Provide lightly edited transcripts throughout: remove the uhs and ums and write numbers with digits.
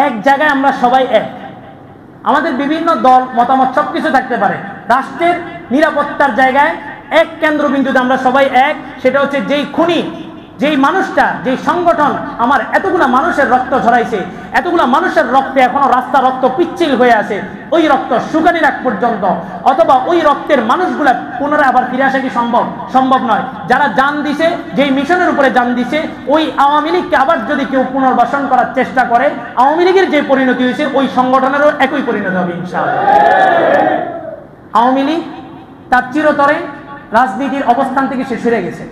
এক জায়গায় আমরা সবাই এক। আমাদের বিভিন্ন দল মতামত সবকিছু থাকতে পারে, রাষ্ট্রের নিরাপত্তার জায়গায় এক কেন্দ্রবিন্দুতে আমরা সবাই এক। সেটা হচ্ছে যেই খুনি, যেই মানুষটা, যেই সংগঠন আমার এতগুলা মানুষের রক্ত ঝরাইছে, এতগুলা মানুষের রক্তে এখনো রাস্তা রক্ত পিচ্ছিল হয়ে আছে, ওই রক্ত শুকানি রাখ পর্যন্ত, অথবা ওই রক্তের মানুষগুলা পুনরায় আবার ফিরে আসা কি সম্ভব? সম্ভব নয়। যারা জান দিছে, যেই মিশনের উপরে জান দিছে, ওই আওয়ামী লীগকে আবার যদি কেউ পুনর্বাসন করার চেষ্টা করে, আওয়ামী লীগের যে পরিণতি হয়েছে ওই সংগঠনেরও একই পরিণতি হবে ইনশাআল্লাহ। আওয়ামী লীগ তার চিরতরে রাজনীতির অবস্থান থেকে সে সরে গেছে।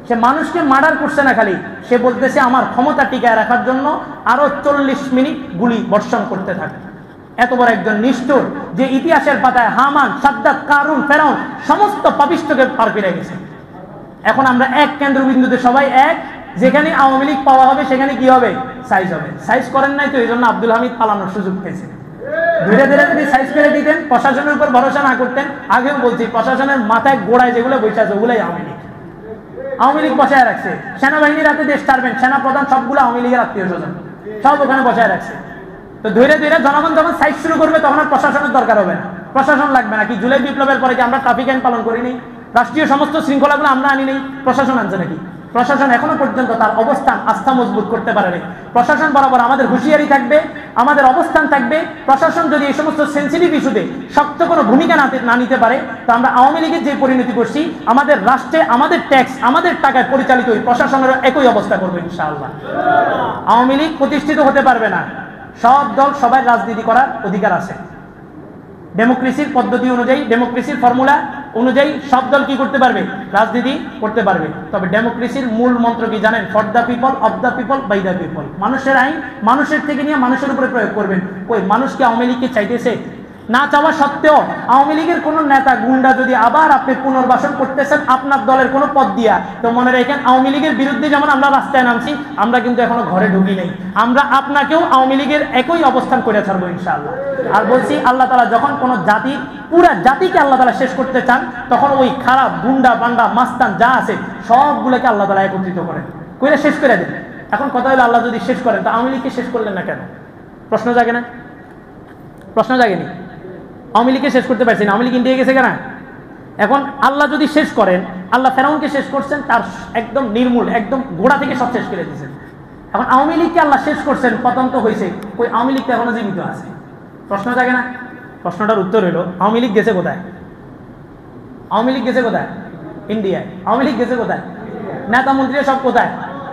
সে মানুষকে মার্ডার করছে না, খালি সে বলতেছে আমার ক্ষমতা টিকায় রাখার জন্য আরো 40 মিনিট গুলি বর্ষণ করতে থাকে। এত বড় একজন নিষ্ঠুর, যে ইতিহাসের পাতায় হামান, সাদ্দাত, কারুন, ফেরাউন সমস্ত পাপিষ্ঠকে পার পেরে গেছে। এখন আমরা এক কেন্দ্রবিন্দুতে সবাই এক। যেখানে আওয়ামী লীগ পাওয়া হবে সেখানে কি হবে? সাইজ হবে। সাইজ করেন নাই তো, এই জন্য আব্দুল হামিদ পালানোর সুযোগ পেয়েছে। ধীরে ধীরে যদি সাইজ করে দিতেন, প্রশাসনের উপর ভরসা না করতেন, আগেও বলছি প্রশাসনের মাথায় গোড়ায় যেগুলো বসে আছে ওগুলোই আওয়ামী লীগ। আওয়ামী লীগ বসায় রাখছে। সেনাবাহিনীর হাতে দেশ ছাড়বেন, সেনা প্রধান সবগুলো আওয়ামী লীগের আত্মীয় স্বজন, সব ওখানে বসায় রাখছে। তো ধীরে ধীরে জনগণ যখন সাইজ শুরু করবে তখন আর প্রশাসনের দরকার হবে না, প্রশাসন লাগবে না। কি জুলাই বিপ্লবের পরে কি আমরা ট্রাফিক আইন পালন করিনি? রাষ্ট্রীয় সমস্ত শৃঙ্খলাগুলো আমরা আনি নেই? প্রশাসন আনছে নাকি? প্রশাসন এখনো পর্যন্ত তার অবস্থান আস্থা মজবুত করতে পারেনি। প্রশাসন বরাবর আমাদের হুঁশিয়ারি থাকবে, আমাদের অবস্থান থাকবে। প্রশাসন যদি এই সমস্ত সেন্সিটিভ ইস্যুতে শক্ত কোনো ভূমিকা না নিতে পারে, তো আমরা আওয়ামী লীগের যে পরিণতি করছি, আমাদের রাষ্ট্রে আমাদের ট্যাক্স আমাদের টাকায় পরিচালিত ওই প্রশাসনের একই অবস্থা করবে ইনশাআল্লাহ। আওয়ামী লীগ প্রতিষ্ঠিত হতে পারবে না। সব দল সবাই রাজনীতি করার অধিকার আছে। ডেমোক্রেসির পদ্ধতি অনুযায়ী, ডেমোক্রেসির ফর্মুলা অনুযায়ী সব দল কি করতে পারবে? রাজনীতি করতে পারবে। তবে ডেমোক্রেসির মূল মন্ত্র কি জানেন? For the people, of the people, by the people. মানুষের আইন মানুষের থেকে নিয়ে মানুষের উপরে প্রয়োগ করবেন। ওই মানুষকে আওয়ামী লীগকে চাইতেছে না চাওয়া সত্ত্বেও, আওয়ামী লীগের কোন নেতা গুন্ডা যদি আবার আপনি পুনর্বাসন করতেছেন আপনার দলের কোন পদ দিয়া, তো মনে রাখেন আওয়ামী লীগের বিরুদ্ধে যেমন আমরা রাস্তায় নামছি, আমরা কিন্তু এখনো ঘরে ঢুকি নাই। আমরা আপনাকেও আওয়ামী লীগের একই অবস্থান করে ছাড়বো ইনশাআল্লাহ। আর বলছি, আল্লাহ তাআলা যখন কোন জাতি, পুরা জাতিকে আল্লাহ তাআলা শেষ করতে চান, তখন ওই খারাপ গুন্ডা বান্ডা মাস্তান যা আছে সবগুলোকে আল্লাহ তাআলা একত্রিত করেন, কইরা শেষ করে দেন। এখন কথা হলো, আল্লাহ যদি শেষ করেন, তো আওয়ামী লীগকে শেষ করলেন না কেন? প্রশ্ন জাগে না? প্রশ্ন জাগেনি? আওয়ামী লীগকে শেষ করতে পারছেন, আওয়ামী লীগ ইন্ডিয়া গেছে কেন? এখন আল্লাহ যদি শেষ করেন, আল্লাহ ফেরাউনকে শেষ করছেন, তার একদম নির্মূল, একদম গোড়া থেকে সব শেষ করে দিয়েছেন। এখন আওয়ামী লীগকে আল্লাহ শেষ করছেন, পতন তো হয়েছে, ওই আওয়ামী লীগ তো এখনো জীবিত আছে। প্রশ্ন জাগে না? প্রশ্নটার উত্তর হলো, আওয়ামী লীগ গেছে কোথায়? আওয়ামী লীগ গেছে কোথায়? ইন্ডিয়ায়। আওয়ামী লীগ গেছে কোথায়? নেতা মন্ত্রীরা সব কোথায়?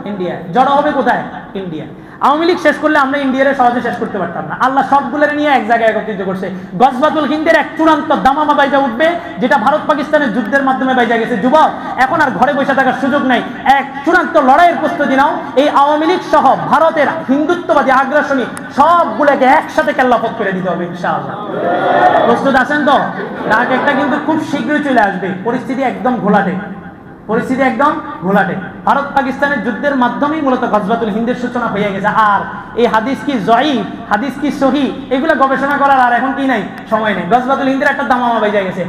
ইন্ডিয়ায়। জড়ো হবে কোথায়? ইন্ডিয়ায়। আওয়ামী লীগ শেষ করলে আমরা ইন্ডিয়ারে সহজে শেষ করতে পারতাম না। আল্লাহ সবগুলোর নিয়ে এক জায়গায় একত্রিত করছে। গজবাতুল হিন্দের এক চূড়ান্ত দামামা বাইজা উঠবে, যেটা ভারত পাকিস্তানের যুদ্ধের মাধ্যমে বাইজা গেছে। যুবক, এখন আর ঘরে বসে থাকার সুযোগ নাই, এক চূড়ান্ত লড়াইয়ের প্রস্তুতি নাও। এই আওয়ামী লীগ সহ ভারতের হিন্দুত্ববাদী আগ্রাসনী সবগুলোকে একসাথে কেল্লাফত করে দিতে হবে ইনশাআল্লাহ। প্রস্তুত আছেন তো? ডাক একটা কিন্তু খুব শীঘ্রই চলে আসবে। পরিস্থিতি একদম ঘোলাটে, পরিস্থিতি একদম ঘোলাটে। ভারত পাকিস্তানের যুদ্ধের মাধ্যমেই মূলত গজবাতুল হিন্দের সূচনা হয়ে গেছে। আর এই হাদিস কি জয়ীফ, হাদিস কি সহি, এগুলো গবেষণা করার আর এখন কি নাই, সময় নেই। গজবাতুল হিন্দের একটা দামামা বেজে গেছে।